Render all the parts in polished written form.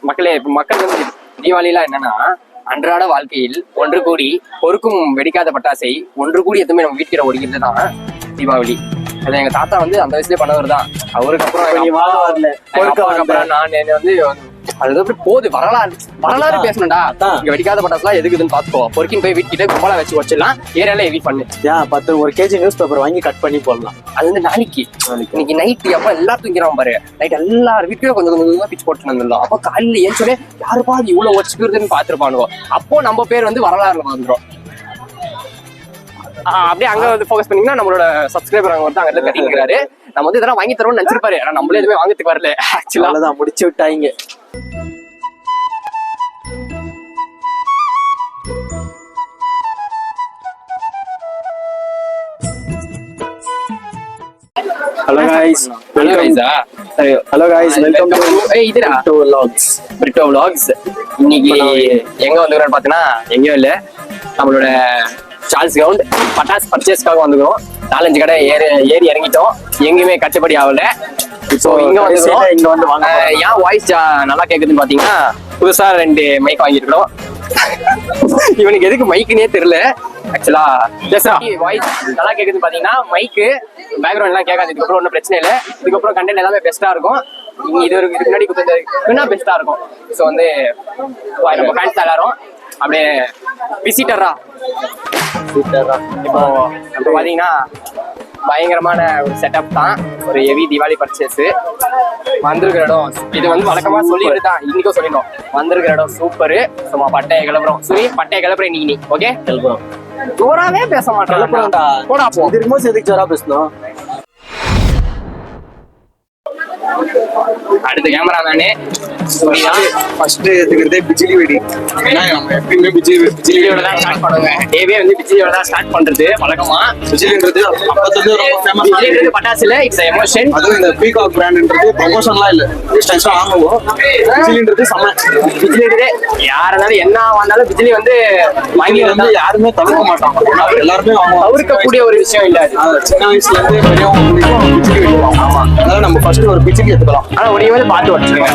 மக்களே, இப்ப மக்கள் வந்து தீபாவளிலாம் என்னன்னா, அன்றாட வாழ்க்கையில் ஒன்று கூடி பொறுக்கும் வெடிக்காத பட்டாசை ஒன்று கூடி எதுவுமே நம்ம வீட்டுக்கிற ஒடிக்கிறது தான் தீபாவளி. அது எங்க தாத்தா வந்து அந்த வயசுலயே பண்ணவர் தான். அவருக்கு அப்புறம் நான் வந்து அது போது வரலாறு பேசணும்டா. இங்க வெடிக்காத பட்டாசுலாம் எதுக்குதுன்னு பாத்துக்கோ. பொறுக்கின் போய் வீட்டுக்கிட்ட கும்பலா வச்சு வச்சிடலாம். ஏரியால எவி பண்ணு. 1 kg நியூஸ் பேப்பர் வாங்கி கட் பண்ணி போடலாம். அது வந்து நாளைக்கு இன்னைக்கு நைட் அப்ப எல்லாரும் தூங்கிறான் பாரு. நைட் எல்லாரும் வீட்டுல கொஞ்சம் கொஞ்சம் பிச்சு போட்டு வந்துடலாம். அப்ப காலையில ஏன் சொல்லி யாருப்பா அது இவ்வளவு வச்சுக்கிறதுன்னு பாத்துருப்பானுவோ. அப்போ நம்ம பேர் வந்து வரலாறுல வந்துடும். அப்படியே அங்க வந்து ஃபோக்கஸ் பண்ணீங்கன்னா நம்மளோட சப்ஸ்கிரைபர் அங்க வந்து அங்க கட்டிக்கிறாரு. நம்ம வந்து இதெல்லாம் வாங்கி தரோம்னு நினைச்சிருப்பாரு. ஆனா நம்மளே எதுவுமே வாங்கறதுக்கு வரல. ஆக்சுவலா தான் முடிச்சு விட்டாங்க. ஹலோ गाइस, வெல்கம் டு இதுடா பிரிட்டோ vlogs. இன்னைக்கு எங்க வந்துக்கிறோம் பாத்தீங்கன்னா, எங்கேயும் இல்ல, நம்மளோட சார்ல்ஸ் கிரவுண்ட் பட்டாஸ் பர்ச்சேஸ்க்காக வந்துக்கிறோம். 4-5 கடை ஏறி இறங்கிட்டோம். எங்கேயுமே கட்டுப்படி ஆகல. ஸோ இங்க வந்து ஏன் வாய்ஸ் நல்லா கேக்குதுன்னு பாத்தீங்கன்னா, புதுசா 2 மைக் வாங்கிருக்கிறோம். இவனுக்கு எதுக்கு மைக்குன்னே தெரியல. ஆக்சுவலா வாய்ஸ் நல்லா கேக்குதுன்னு பாத்தீங்கன்னா, மைக்கு பேக்ரவுண்ட் எல்லாம் கேட்காது. இதுக்கப்புறம் ஒன்றும் பிரச்சனை இல்லை. இதுக்கப்புறம் கண்டென்ட் எல்லாமே பெஸ்டா இருக்கும். இதுக்கு முன்னாடி கொடுத்தது பெஸ்டா இருக்கும். ஸோ வந்து நம்ம ஃபேன்ஸ் எல்லாரும் அப்படியே விசிட்டரா இப்போ பாத்தீங்கன்னா பயங்கரமான ஒரு செட்டப் தான். ஒரு ஹெவி தீபாவளி பர்ச்சேஸ். வந்திருக்கிற இடம் இது வந்து வழக்கமா சொல்லிட்டு தான் இன்னைக்கும் சொல்லிடணும். வந்திருக்கிற இடம் சூப்பரு. சும்மா பட்டையை கிளப்புறோம். சரி, பட்டையை கிளப்புறேன் நீ ஓகே கிளப்புறோம். ஜோராவே பேச மாட்டேன். போடா போ. எதுக்கு ஜோரா பேசணும்? அடுத்த கேமரா தானே ஃபர்ஸ்ட் எடுத்துக்கிறதே பிஜிலி வெடி. ஏன்னா நம்ம எப்பயுமே பிஜிலியோட தான் ஸ்டார்ட் பண்ணுவேன். டேவே வந்து பிஜிலியோட தான் ஸ்டார்ட் பண்றது வழக்கமா. பிஜிலின்றது அப்பத்துல ரொம்ப ஃபேமஸ். பிஜிலின்றது பட்டாசுல இட்ஸ் எமோஷன். அதுவும் இந்த பீகாக் பிராண்ட்ன்றது ப்ரமோஷன்லாம் இல்ல, டிஸ்டன்ஸா வாங்குவோம். பிஜிலின்றது சம. பிஜிலின்றது யாருனாலும் என்ன வந்தாலும் பிஜிலி வந்து வாங்கி வந்து யாருமே தவிர்க்க மாட்டாங்க. எல்லாருமே வாங்குவோம். தவிர்க்கக்கூடிய ஒரு விஷயம் இல்ல. சின்ன வயசுல இருந்து பெரியவங்க பிஜிலி வெடிப்பாங்க. ஆமா, அதனால நம்ம ஃபர்ஸ்ட் ஒரு பிஜிலி எடுத்துக்கலாம். ஆனா ஒரு வந்து பார்த்து வச்சுருங்க.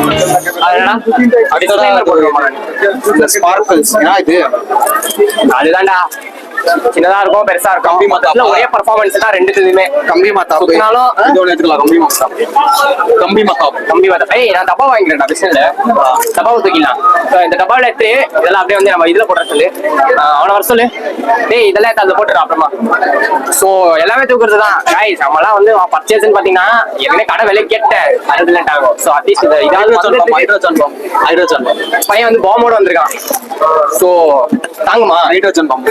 அதுதான்டா சின்னதா இருக்கும் பெருசா இருக்கும். கம்பி மாத்தா ஒரே பெர்ஃபார்மன்ஸ் தான் ரெண்டுத்துமே. கம்பி மாத்தா சுத்தினாலும் இதோட எடுத்துக்கலாம். கம்பி மாத்தா ஏய், நான் டப்பா வாங்கிக்கிறேன்டா. பிசினஸ்ல டப்பாவை தூக்கிடலாம். இந்த டப்பாவில எடுத்து இதெல்லாம் அப்படியே வந்து நம்ம இதுல போடுற சொல்லு. அவனை வர சொல்லு. டேய், இதெல்லாம் எடுத்து அதுல போட்டுறோம் அப்புறமா. சோ எல்லாமே தூக்குறது தான் गाइस. நம்மலாம் வந்து பர்ச்சேஸ்ன்னு பாத்தீங்கன்னா ஏற்கனவே கடை விலை கேட்டேன் 60 லேட் ஆகும். சோ அட்லீஸ்ட் இதாவது ஹைட்ரோஜன் பையன் வந்து பாம்போட வந்திருக்கான். சோ தாங்குமா? ஹைட்ரோஜன் பாம்பு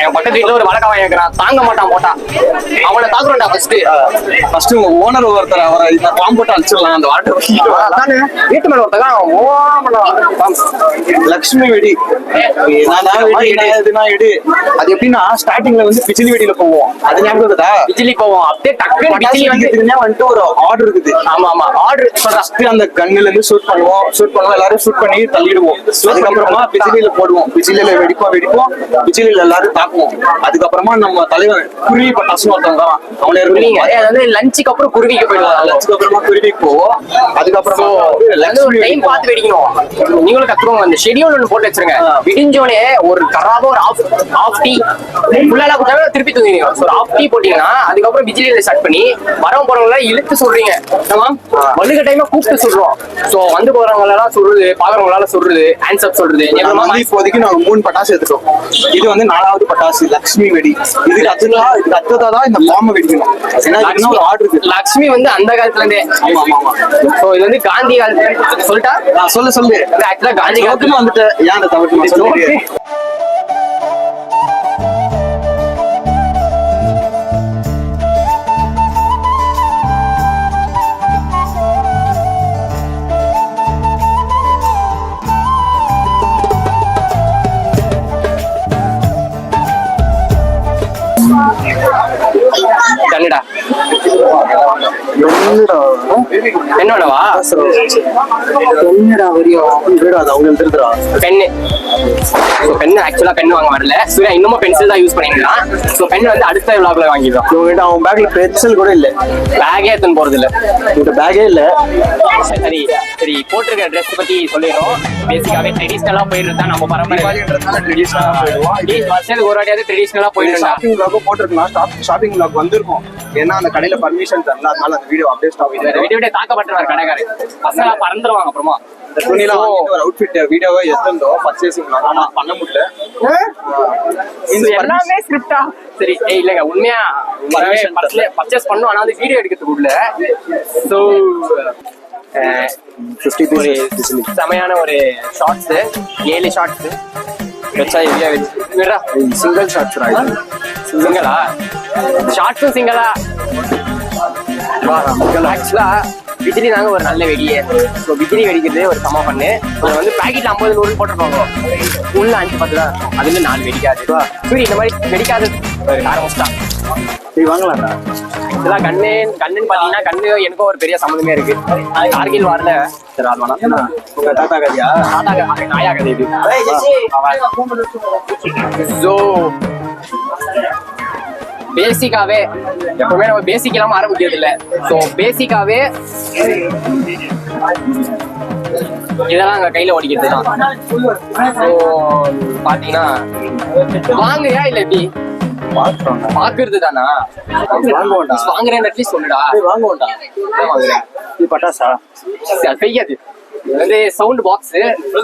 என் பக்கத்து வீட்டுல ஒரு வழக்கம் வாங்கிக்கிறான். தாங்க மாட்டான். போட்டா அவனை தாக்குறோம்டா. ஃபர்ஸ்ட் ஓனர் ஒருத்தர் அவரை இந்த பாம்பு போட்டு அடிச்சிடலாம். அந்த வாட்டர் வீட்டு மேல ஒருத்ததான் லக்ஷ்மி வெடி. அது எப்படின்னா ஸ்டார்டிங்ல வந்து பிஜிலி வெடியில போவோம். அது ஞாபகம் இருக்குதா? பிஜிலி போவோம். அப்படியே டக்குனு பிஜிலி வந்துட்டு ஒரு ஆர்டர் இருக்குது. ஆமா ஆர்டர். ஃபர்ஸ்ட் அந்த கண்ணுல இருந்து ஷூட் பண்ணுவோம். எல்லாரும் ஷூட் பண்ணி தள்ளிடுவோம். அதுக்கப்புறமா பிஜிலியில போடுவோம். பிஜிலியில வெடிப்போம். பிஜிலியில எல்லாரும் தாக்குவோம். அதுக்கப்புறமா நம்ம தலைவர் குருவி பட்டாசு ஒருத்தவங்க தான். அவனே அதாவது லஞ்சுக்கு அப்புறம் குருவிக்கு போயிடுவாங்க. லஞ்சுக்கு அப்புறமா குருவிக்கு போவோம். அதுக்கப்புறமா டைம் பார்த்து வெடிக்கணும். நீங்களும் கத்துக்கோங்க. அந்த ஷெட்யூல் ஒன்று போட்டு வச்சிருங்க. விடிஞ்சோடனே ஒரு கராபோ ஒரு ஆஃப் டீ ஃபுல்லா கொடுத்தாங்க. திருப்பி தூங்கிங்க. ஒரு ஆஃப் டீ போட்டீங்கன்னா அதுக்கப்புறம் பிஜிலியில ஸ்டார்ட் பண்ணி வரவங்க போறவங்க இழுத்து சொல்றீங்க. வள்ளுக டைமா கூப்பிட்டு சொல்றோம். சோ வந்து போறவங்க எல்லாம் சொல்றது, பாக்குறவங்களால சொல்றது, ஆன்சர் சொல்றது. இப்போதைக்கு நாங்க 3 பட்டாசு எடுத்துட்டோம். இது வந்து 4வது பட்டாசு லக்ஷ்மி வெடி. இதுக்கு அடுத்ததான் இந்த பாம்பு வெடிக்கணும். ஏன்னா ஒரு ஆர்டர் இருக்கு. லக்ஷ்மி வந்து அந்த காலத்துல இருந்தே. சோ இது வந்து காந்தி காலத்துல சொல்லிட்டா சொல்லு. ஆக்சுவலா காந்தி காலத்துல வந்துட்டு ஏன் அந்த தவிர்த்து கன்னடா என்னோடவா என்னடா வரியும் அது அவங்க திருதுறா பென்னு. ஸோ பென் ஆக்சுவலா பென் வாங்க வரல சூர்யா, இன்னமும் பென்சில் தான் யூஸ் பண்ணிருக்கான். ஸோ பென் வந்து அடுத்த விளாக்ல வாங்கிடுவோம். இவங்ககிட்ட அவன் பேக்ல பென்சில் கூட இல்ல, பேக்கே எடுத்துன்னு போறது இல்ல, இந்த பேக்கே இல்ல. சரி சரி, போட்டிருக்க ட்ரெஸ் பத்தி சொல்லிடுறோம். பேசிக்காவே ட்ரெடிஷ்னலா போயிட்டு தான் நம்ம பரம்பரை. வருஷத்துக்கு ஒரு வாட்டியாவது ட்ரெடிஷ்னலா போயிட்டு ஷாப்பிங் vlog போட்டிருக்கலாம், ஷாப்பிங் vlog வந்திருக்கும். ஏன்னா அந்த கடையில பர்மிஷன் தரல, அதனால அந்த வீடியோ அப்படியே ஸ்டாப் ஆயிடுச்சு. விட்டு தாக்கப்பட்டுருவாரு கடைக்காரர், பசங்களா பறந்துருவாங்க. அப்புறமா இந்த துணிலாம் வாங்கிட்டு ஒரு அவுட்ஃபிட் வீடியோவை எடுத்துருந்தோம் பர்ச்சேசிங் ஆனா பண்ண முடியல. எல்லாமே ஸ்கிரிப்டா. சரி இல்லங்க, உண்மையா பர்ச்சேஸ் பண்ணும், ஆனா வந்து வீடியோ எடுக்கிறதுக்கு உள்ள. ஸோ 50 செமையான ஒரு ஷார்ட்ஸ், 7 ஷார்ட்ஸ் வச்சா விடுறா. சிங்கிள் ஷாட்ஸ் சிங்களா? ஷார்ட்ஸும் சிங்களா? ஆக்சுவலா பிஜிலி தாங்க ஒரு நல்ல வெடியே. ஸோ பிஜிலி வெடிக்கிறது ஒரு சம பண்ணு. அது வந்து பேக்கெட்ல 50 100 போட்டுருப்பாங்க, உள்ள 5-10 தான், அதுல 4 வெடிக்காது. சரி, இந்த மாதிரி வெடிக்காது ஆரம்பிச்சிட்டா வாங்கலாம்டா. இதெல்லாம் கண்ணுன்னு பாத்தீங்கன்னா கண்ணு எனக்கும் ஒரு பெரிய சம்மந்தமே இருக்கு. கார்கில் வார்ல சரி அது வேணா உங்க தாத்தா கதையா? தாத்தா நாயா கதை இது. ஸோ பேசிக்காவே எப்பவுமே நம்ம பேசிக் இல்லாம ஆரம்பிக்கிறது இல்ல. ஸோ பேசிக்காவே இதெல்லாம் அங்க கையில ஓடிக்கிறது தான். ஸோ பாத்தீங்கன்னா வாங்குறியா இல்ல எப்படி பாக்குறது தானா? வாங்குறேன் அட்லீஸ்ட் சொல்லுடா. வாங்குவோம்டா. பட்டாசா செய்யாது வந்து சவுண்ட் பாக்ஸ்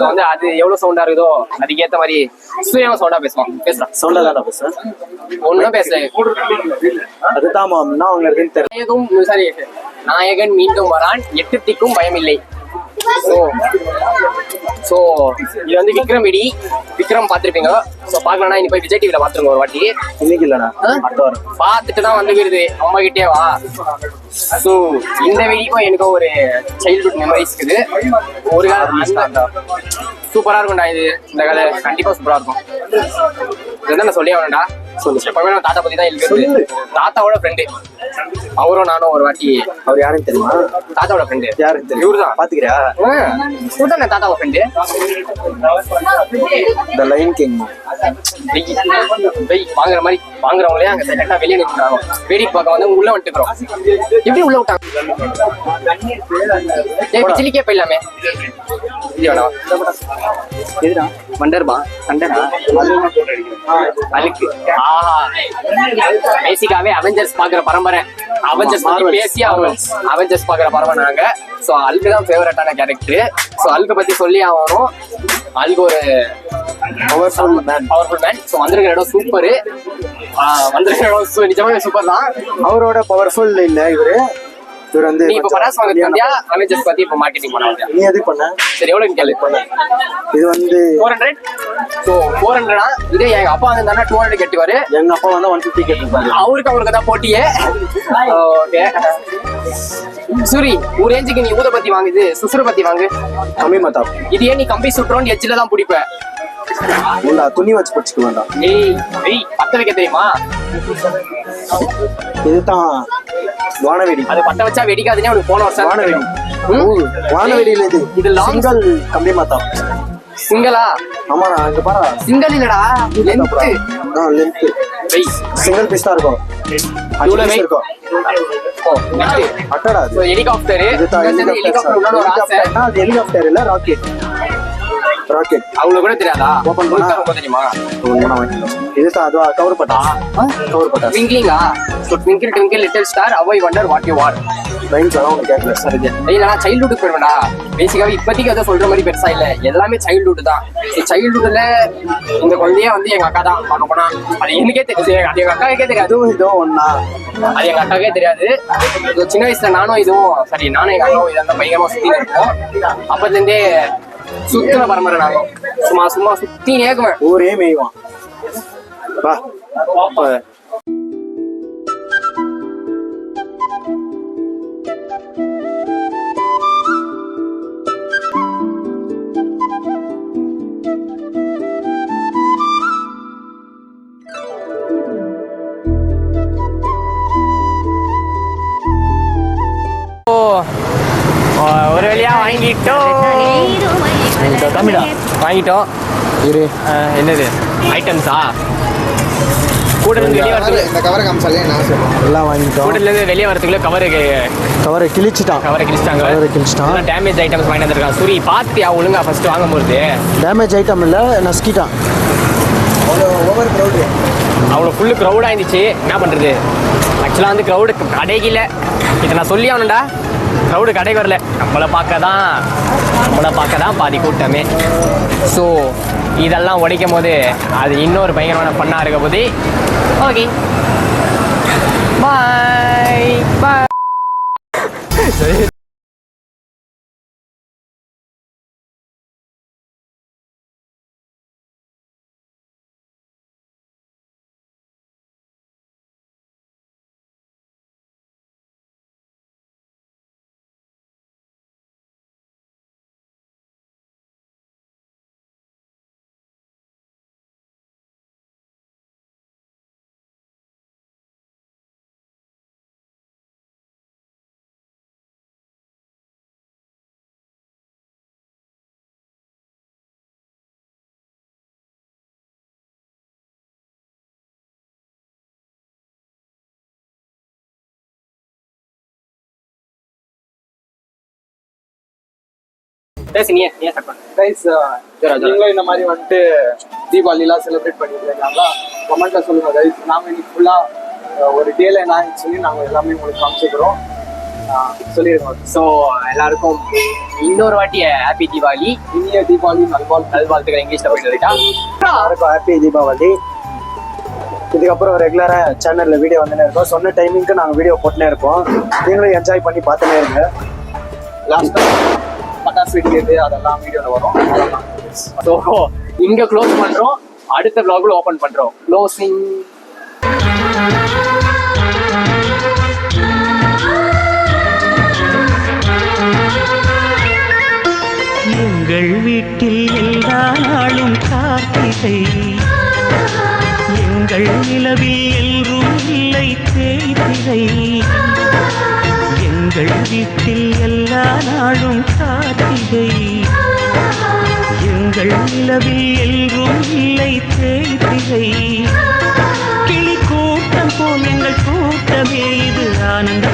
வந்து அது எவ்வளவு சவுண்டா இருக்குதோ அதுக்கேத்த மாதிரி சூரியமா சவுண்டா பேசுறான். சவுண்டா தான் பேசுறேன், ஒண்ணும் பேசல. அதுதான் நான் அவங்க இருக்குன்னு தெரியல. சரி, நாயகன் மீண்டும் வரான், 8 திக்கும் பயமில்லை. ஸோ இது வந்து விக்ரம் வெடி. விக்ரம் பார்த்துருப்பீங்க. ஸோ பார்க்கலன்னா இனி போய் விஜய் டிவில பார்த்துருங்க ஒரு வாட்டி. இன்னைக்கு இல்லைண்ணா, பார்த்துட்டு தான் வந்து விடுது அம்மா கிட்டே வா. ஸோ இந்த வெடிக்கும் எனக்கும் ஒரு சைல்ட்ஹுட் மெமரிஸ் இருக்குது. ஒரு காலம் சூப்பரா இருக்கும்டா இது. இந்த கதை கண்டிப்பா சூப்பரா இருக்கும். இதுதான் நான் சொல்லி ஆகணும்டா. எப்பவுமே நான் தாத்தா பத்தி தான் இருக்குது. தாத்தாவோட ஃப்ரெண்டு அவரும் நானும் ஒரு வாட்டி. அவர் யாருன்னு தெரியுமா? தாத்தாவோட ஃப்ரெண்டு யாருன்னு தெரியும்? இவரு தான். பாத்துக்கிறியா? தாத்தாவோட ஃப்ரெண்டு த லைன் கிங். வாங்குற மாதிரி வாங்குறவங்களே அங்க செகண்டா வெளியே நிற்கிறாங்க. வேடிக்கை பார்க்க வந்து உள்ள வந்துட்டுக்கிறோம். எப்படி உள்ள விட்டாங்க? சிலிக்கே போயிடலாமே. எதுடா வண்டர்மா கண்டனா அழுக்கு. பேசிக்காவே அவெஞ்சர்ஸ் பாக்குற பரம்பரை. அவெஞ்சர்ஸ் பேசி அவெஞ்சர்ஸ் பாக்குற பரம்பரை நாங்க. சோ அல்கு தான் ஃபேவரட்டான கேரக்டர். சோ அல்கு பத்தி சொல்லி ஆகணும். அல்கு ஒரு பவர்ஃபுல் மேன். சோ வந்திருக்கிற இடம் சூப்பரு. வந்திருக்கிற இடம் நிஜமாவே சூப்பர் தான். அவரோட பவர்ஃபுல் இல்ல இவரு. இவர் வந்து நீ இப்ப பராஸ் வாங்க வந்தியா? அவெஞ்சர்ஸ் பத்தி இப்ப மார்க்கெட்டிங் பண்ண வந்தியா? நீ எது பண்ண? சரி எவ்வளவு கேளு. இது வந்து 400. சோ 400 இதே எங்க அப்பா வந்து 200 கட்டுவாரு. எங்க அப்பா வந்து 150 கேட்டிருப்பாரு. அவருக்கு தான் போட்டியே. ஓகே சூரி, ஒரு ரேஞ்சுக்கு நீ ஊத பத்தி வாங்குது, சுசுறு பத்தி வாங்கு. கம்மி மத்தா இது ஏன் நீ கம்பி சுட்டுறோன்னு எச்சில தான் பிடிப்ப? இல்ல துணி வச்சு பிடிச்சிக்க வேண்டாம். ஏய் பத்த வைக்க தெரியுமா? இதுதான் வானவெடி. அது பத்த வச்சா வெடிக்காதுன்னு அவனுக்கு போன வருஷம் வானவெடி. வானவெடியில இது சிங்கிள் கம்பி மத்தா. சிங்களா? ஆமாடா, இங்க பாரு. சிங்கிள் இல்லடா, லென்த். லென்த். சிங்கிள் பீஸ் தான் இருக்கும். அதுல இருக்கும். ஓ நெக்ஸ்ட் அட்டடா. So helicopter. ஹெலிகாப்டர் உள்ள ஒரு ஆசை. அது ஹெலிகாப்டர் இல்ல, ராக்கெட். அவங்களுக்கு கூட தெரியாதா? ஓபன் பண்ணா தெரியுமா? இதுதான் அதுவா கவர் பட்டா. கவர் பட்டா ட்விங்கிங்கா? So twinkle twinkle little star how I wonder what you are. Lines எல்லாம் உங்களுக்கு கேட்கல சரியா? இல்ல நான் சைல்ட்ஹுட் போயிடுவேன்டா. பேசிக்காவே இப்போதைக்கு அதை சொல்ற மாதிரி பெருசா இல்ல, எல்லாமே சைல்ட்ஹுட் தான். சைல்ட்ஹுட்ல இந்த குழந்தைய வந்து எங்க அக்கா தான் பார்க்க போனா. அது எனக்கே தெரியாது, அது எங்க அக்காவுக்கே தெரியாது. இதோ ஒன்னா அது எங்க அக்காவுக்கே தெரியாது. சின்ன வயசுல நானும் இதுவும் சரி, நானும் எங்க அக்காவும் இதான் பயங்கரமா சுத்தி இருக்கோம். அப்பத்துல இருந்தே சுத்தின பரம்பரை நாங்க. சும்மா சும்மா சுத்தி நேக்குவேன். ஊரே மேய்வான். வா தமிழா வாங்கிட்டோம். இரு என்னது ஐட்டம்ஸா? கூடலேருந்து வெளியே வரதுக்கு இந்த கவரை காமிச்சாலே நான் சொல்லுவேன். எல்லாம் வாங்கிட்டோம். கூடலேருந்து வெளியே வரதுக்குள்ள கவரை கிழிச்சிட்டான். டேமேஜ் ஐட்டம்ஸ் வாங்கி வந்திருக்கான். சூரி பார்த்தியா ஒழுங்கா ஃபர்ஸ்ட் வாங்கும்போது? டேமேஜ் ஐட்டம் இல்லை, நஸ்கிட்டான். ஓவர் க்ரௌடு, அவ்வளோ ஃபுல்லு க்ரௌடாக இருந்துச்சு. என்ன பண்ணுறது? ஆக்சுவலாக வந்து க்ரௌடு கடைக்கில இதை நான் சொல்லி ஆகணும்டா. க்ரௌடு கடைக்கு வரல, நம்மளை பார்க்க தான் பாதி கூட்டமே. ஸோ இதெல்லாம் உடைக்கும் போது அது இன்னொரு பயங்கரமான பண்ணாக இருக்க போது. ஓகே பாய் பாய். நீங்களும் இந்த மாதிரி வந்துட்டு தீபாவளிலாம் செலிப்ரேட் பண்ணிட்டு இருக்காங்களா? கமெண்ட்ல சொல்லுங்க கைஸ். நாங்க இன்னைக்கு ஃபுல்லா ஒரு டேல என்ன ஆயிடுச்சுன்னு நாங்க எல்லாமே உங்களுக்கு காமிச்சுக்கிறோம். சொல்லிடுங்க. ஸோ எல்லாருக்கும் இன்னொரு வாட்டி ஹாப்பி தீபாவளி. இனிய தீபாவளி நல்வாழ்த்துக்கள். இங்கிலீஷ்ல போயிட்டு இருக்கா. எல்லாருக்கும் ஹாப்பி தீபாவளி. இதுக்கப்புறம் ரெகுலரா சேனல்ல வீடியோ வந்துனே இருக்கோம். சொன்ன டைமிங்க்கு நாங்கள் வீடியோ போட்டுனே இருப்போம். நீங்களும் என்ஜாய் பண்ணி பார்த்துனே இருங்க. லாஸ்டா பட்டாசு வெடிக்கிறது அதெல்லாம் வீடியோல வரும். ஸோ இங்க க்ளோஸ் பண்றோம், அடுத்த vlogல ஓபன் பண்றோம். க்ளோசிங். எங்கள் வீட்டில் எல்லா நாளும் கார்த்திகை, எங்கள் நிலவில் எல்லோரும் இல்லை தேய்திரை. எங்கள் வீட்டில் எல்லா நாளும் கார்த்திகை, எங்கள் நிலவில் எல்லோரும் இல்லை தேய்திரை. கிளி கூட்டம் போல் எங்கள் கூட்டமே இது ஆனந்த